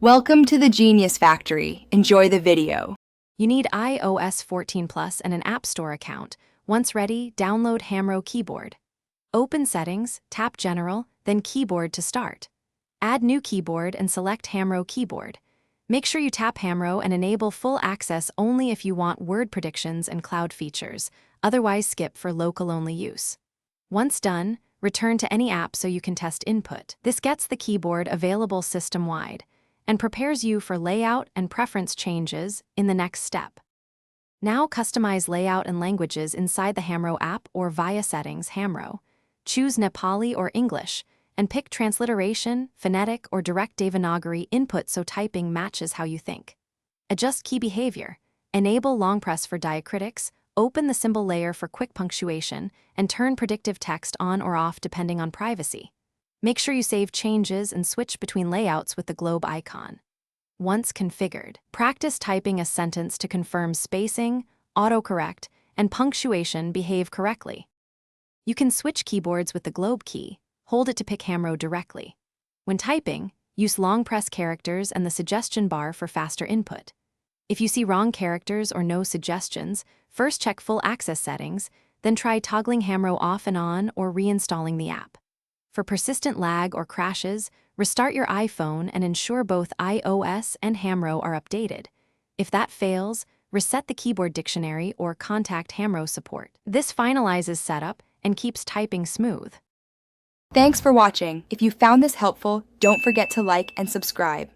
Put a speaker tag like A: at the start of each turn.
A: Welcome to the Genius Factory. Enjoy the video.
B: You need iOS 14 Plus and an App Store account. Once ready, download Hamro Keyboard. Open Settings, tap General, then Keyboard to start. Add new keyboard and select Hamro Keyboard. Make sure you tap Hamro and enable full access only if you want word predictions and cloud features, otherwise skip for local-only use. Once done, return to any app so you can test input. This gets the keyboard available system-wide and prepares you for layout and preference changes in the next step. Now customize layout and languages inside the Hamro app or via Settings, Hamro. Choose Nepali or English, and pick transliteration, phonetic, or direct Devanagari input so typing matches how you think. Adjust key behavior. Enable long press for diacritics, open the symbol layer for quick punctuation, and turn predictive text on or off depending on privacy. Make sure you save changes and switch between layouts with the globe icon. Once configured, practice typing a sentence to confirm spacing, autocorrect, and punctuation behave correctly. You can switch keyboards with the globe key. Hold it to pick Hamro directly. When typing, use long press characters and the suggestion bar for faster input. If you see wrong characters or no suggestions, first check full access settings, then try toggling Hamro off and on or reinstalling the app. For persistent lag or crashes, restart your iPhone and ensure both iOS and Hamro are updated. If that fails, reset the keyboard dictionary or contact Hamro support. This finalizes setup and keeps typing smooth.
A: Thanks for watching. If you found this helpful, don't forget to like and subscribe.